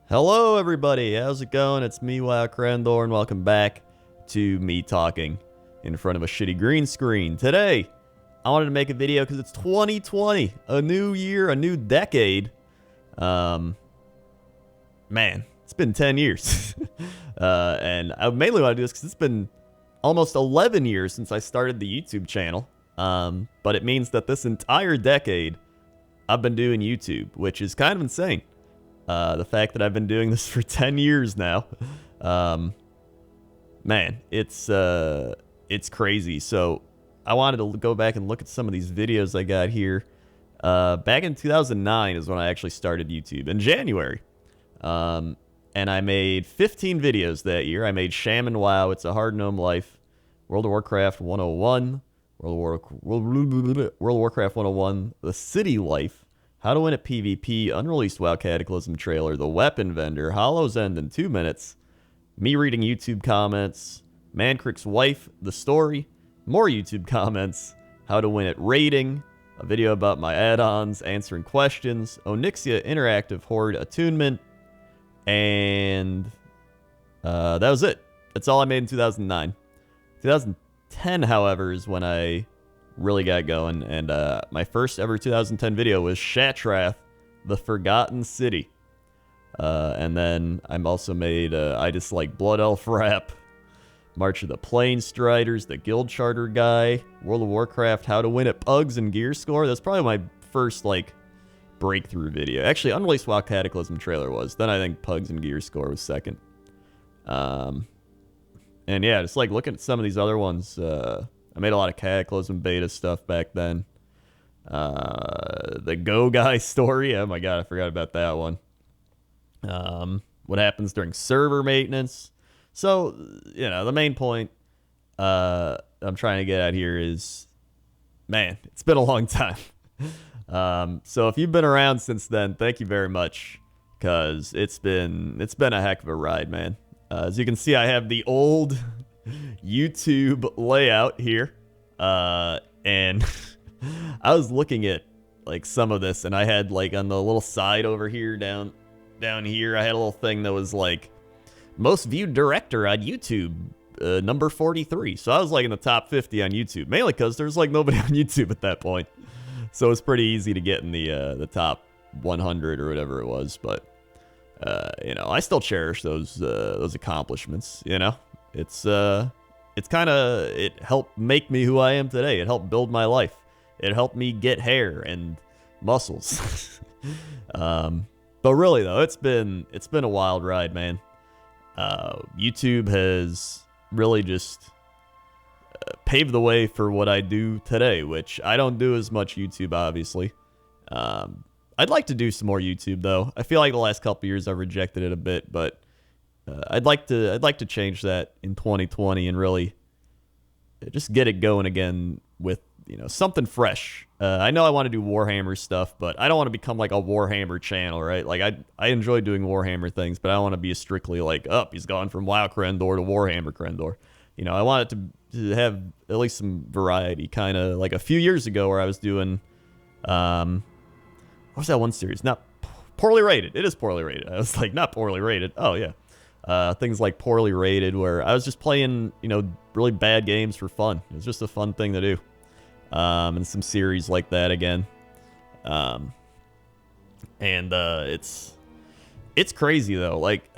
Hello everybody, how's it going? It's me, WoWCrendor, and welcome back to me talking in front of a shitty green screen. Today, I wanted to make a video because it's 2020, a new year, a new decade. Man, it's been 10 years. And I mainly want to do this because it's been almost 11 years since I started the YouTube channel. But it means that this entire decade, I've been doing YouTube, which is kind of insane. The fact that I've been doing this for 10 years now, man, it's crazy. So I wanted to go back and look at some of these videos I got here. Back in 2009 is when I actually started YouTube, in January. And I made 15 videos that year. I made Shaman WoW, It's a Hard Gnome Life, World of Warcraft 101, World of Warcraft 101, The City Life, How to Win at PvP, Unreleased WoW Cataclysm Trailer, The Weapon Vendor, Hollow's End in 2 minutes, me reading YouTube comments, Mancrick's Wife, The Story, more YouTube comments, How to Win at Raiding, a video about my add-ons, answering questions, Onyxia Interactive Horde Attunement, and that was it. That's all I made in 2009. 2010, however, is when I really got going, and my first ever 2010 video was Shatrath, The Forgotten City. And then I'm also made I Dislike Blood Elf Rap, March of the Planestriders, The Guild Charter Guy, World of Warcraft, How to Win at Pugs and Gear Score. That's probably my first, like, breakthrough video. Actually, Unreleased WoW Cataclysm Trailer was. Then I think Pugs and Gear Score was second. And yeah, just like looking at some of these other ones, I made a lot of Cataclysm beta stuff back then. The Go Guy story. Oh my god, I forgot about that one. What happens during server maintenance. So, you know, the main point I'm trying to get at here is, man, it's been a long time. So if you've been around since then, thank you very much, because it's been a heck of a ride, man. As you can see, I have the old YouTube layout here, and I was looking at like some of this, and I had like on the little side over here down here, I had a little thing that was like most viewed director on YouTube, number 43. So I was like in the top 50 on YouTube, mainly because there's like nobody on YouTube at that point, so it's pretty easy to get in the top 100 or whatever it was. But you know, I still cherish those accomplishments. You know, it's kind of, it helped make me who I am today. It helped build my life. It helped me get hair and muscles. But really though, it's been a wild ride, man. YouTube has really just paved the way for what I do today, which I don't do as much YouTube, obviously. I'd like to do some more YouTube though. I feel like the last couple years I've rejected it a bit, but I'd like to change that in 2020 and really just get it going again with, you know, something fresh. I know I want to do Warhammer stuff, but I don't want to become like a Warhammer channel, right? Like I enjoy doing Warhammer things, but I don't want to be strictly like, he's gone from WoWCrendor to Warhammer Crendor. You know, I want it to have at least some variety, kind of like a few years ago where I was doing what was that one series? Not Poorly Rated. It is Poorly Rated. I was like, not Poorly Rated. Oh, yeah. Things like Poorly Rated, where I was just playing, you know, really bad games for fun. It was just a fun thing to do. And some series like that again. It's crazy, though. Like,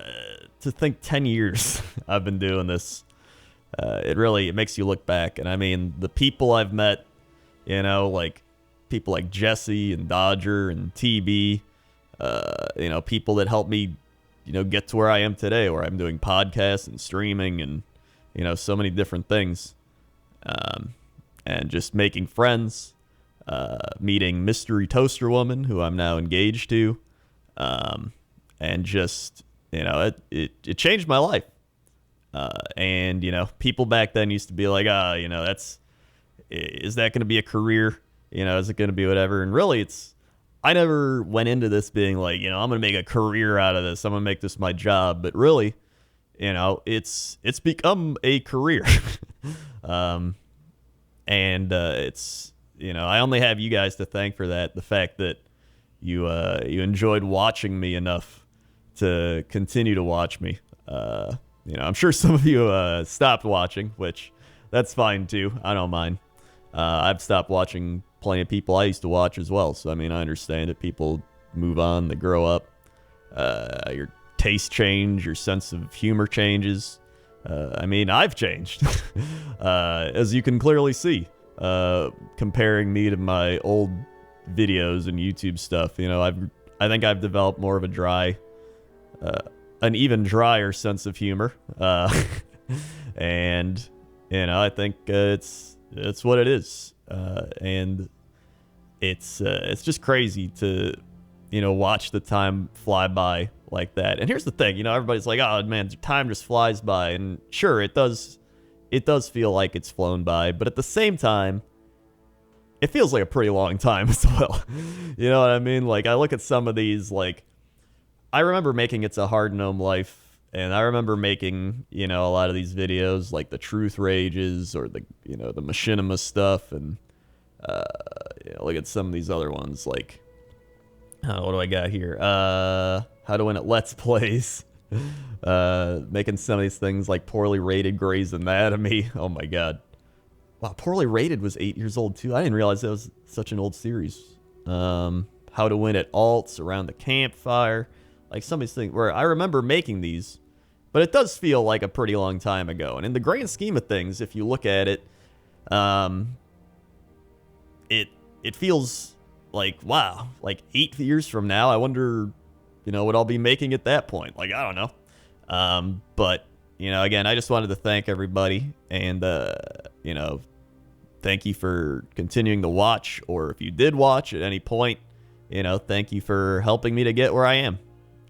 to think 10 years I've been doing this. It makes you look back. And I mean, the people I've met, you know, like, people like Jesse and Dodger and TB, you know, people that helped me, you know, get to where I am today, where I'm doing podcasts and streaming and, you know, so many different things. And just making friends, meeting Mystery Toaster Woman, who I'm now engaged to, and just, you know, it changed my life. And, you know, people back then used to be like, you know, is that going to be a career? You know, is it going to be whatever? And really, I never went into this being like, you know, I'm going to make a career out of this. I'm going to make this my job. But really, you know, it's become a career. And it's, you know, I only have you guys to thank for that. The fact that you enjoyed watching me enough to continue to watch me. I'm sure some of you stopped watching, which that's fine too. I don't mind. I've stopped watching plenty of people I used to watch as well. So, I mean, I understand that people move on, they grow up. Your taste change, your sense of humor changes. I mean, I've changed, as you can clearly see, comparing me to my old videos and YouTube stuff. I think I've developed more of a an even drier sense of humor, and I think it's what it is, and it's just crazy to watch the time fly by like that. And here's the thing, everybody's like, oh man, time just flies by, and sure, it does feel like it's flown by, but at the same time, it feels like a pretty long time as well. You know what I mean? Like, I look at some of these, like, I remember making It's a Hard Gnome Life, and I remember making, a lot of these videos, like the Truth Rages, or the Machinima stuff, and, look at some of these other ones, like, what do I got here? How to Win at Let's Plays. Making some of these things like Poorly Rated Grey's Anatomy. Oh my god. Wow, Poorly Rated was 8 years old too. I didn't realize that was such an old series. How to Win at Alts, Around the Campfire. Like some of these things where I remember making these, but it does feel like a pretty long time ago. And in the grand scheme of things, if you look at it, it feels like, wow, like 8 years from now, I wonder, what I'll be making at that point. Like, I don't know. But, again, I just wanted to thank everybody, and, thank you for continuing to watch, or if you did watch at any point, thank you for helping me to get where I am,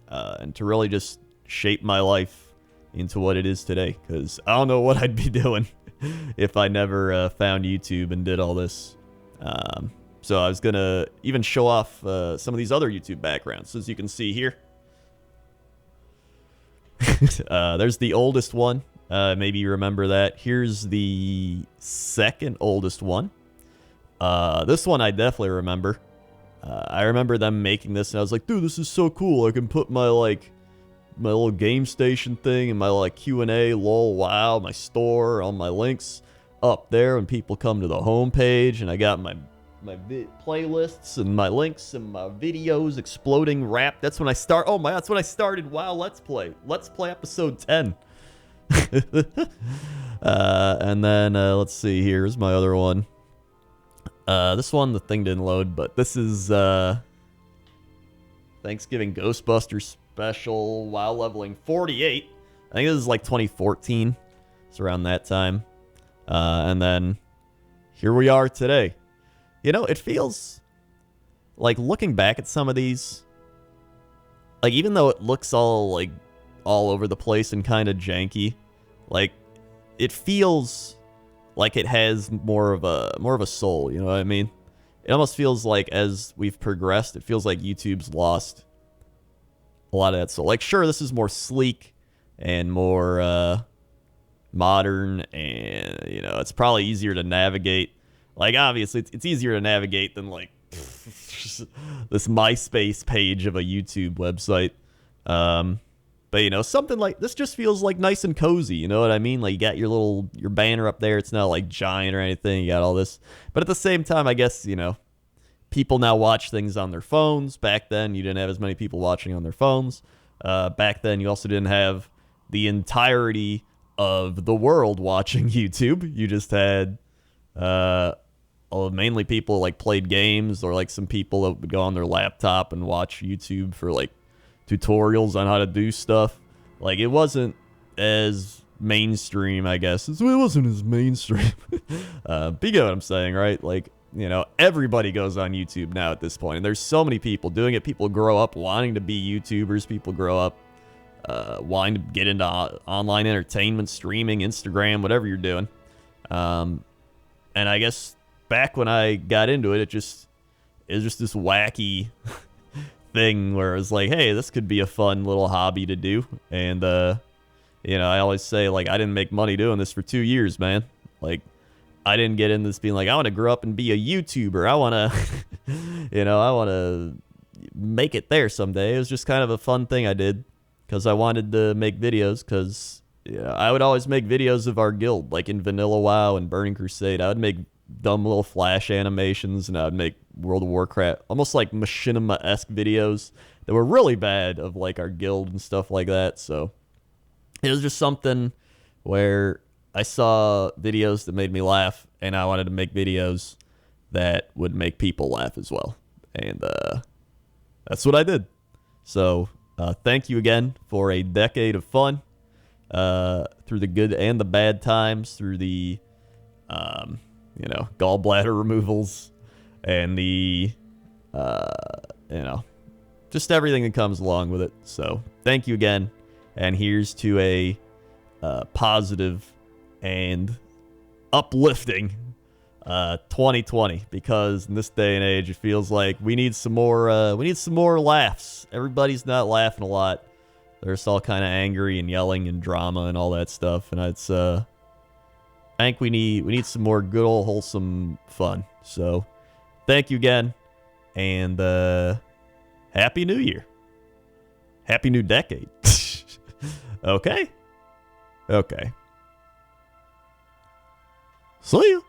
and to really just shape my life into what it is today, because I don't know what I'd be doing if I never found YouTube and did all this. So I was going to even show off some of these other YouTube backgrounds, as you can see here. There's the oldest one. Maybe you remember that. Here's the second oldest one. This one I definitely remember. I remember them making this, and I was like, dude, this is so cool. I can put my, my little game station thing and my, Q&A, lol, wow, my store, all my links up there when people come to the homepage, and I got my playlists and my links and my videos exploding rap. That's when I start. Oh my, that's when I started WoW Let's Play. Let's Play episode 10. And then let's see. Here's my other one. This one, the thing didn't load, but this is Thanksgiving Ghostbusters special. WoW leveling 48. I think this is like 2014. It's around that time. And then here we are today. It feels like, looking back at some of these, like, even though it looks all over the place and kind of janky, like, it feels like it has more of a soul, you know what I mean? It almost feels like, as we've progressed, it feels like YouTube's lost a lot of that soul. Like, sure, this is more sleek and more modern, and it's probably easier to navigate. Like, obviously, it's easier to navigate than, this MySpace page of a YouTube website. But, something like this just feels, nice and cozy, you know what I mean? Like, you got your banner up there. It's not, giant or anything. You got all this. But at the same time, I guess, people now watch things on their phones. Back then, you didn't have as many people watching on their phones. Back then, you also didn't have the entirety of the world watching YouTube. You just had... mainly people played games, or some people that would go on their laptop and watch YouTube for tutorials on how to do stuff. It wasn't as mainstream, I guess. It wasn't as mainstream. But you get what I'm saying, right? Everybody goes on YouTube now at this point, and there's so many people doing it. People grow up wanting to be YouTubers. People grow up wanting to get into online entertainment, streaming, Instagram, whatever you're doing. And I guess back when I got into it, it was just this wacky thing where it was like, hey, this could be a fun little hobby to do. And, I always say, I didn't make money doing this for 2 years, man. I didn't get into this being I want to grow up and be a YouTuber. I want to, I want to make it there someday. It was just kind of a fun thing I did. because I wanted to make videos because I would always make videos of our guild, like in Vanilla WoW and Burning Crusade. I would make dumb little flash animations, and I would make World of Warcraft, almost like Machinima-esque videos that were really bad of like our guild and stuff like that. So it was just something where I saw videos that made me laugh, and I wanted to make videos that would make people laugh as well. And that's what I did. So thank you again for a decade of fun, through the good and the bad times, through the gallbladder removals and the just everything that comes along with it. So thank you again, and here's to a positive and uplifting 2020, because in this day and age it feels like we need some more laughs. Everybody's not laughing a lot. They're just all kind of angry and yelling and drama and all that stuff, and it's I think we need some more good old wholesome fun. So thank you again, and happy new year, happy new decade. Okay, see ya.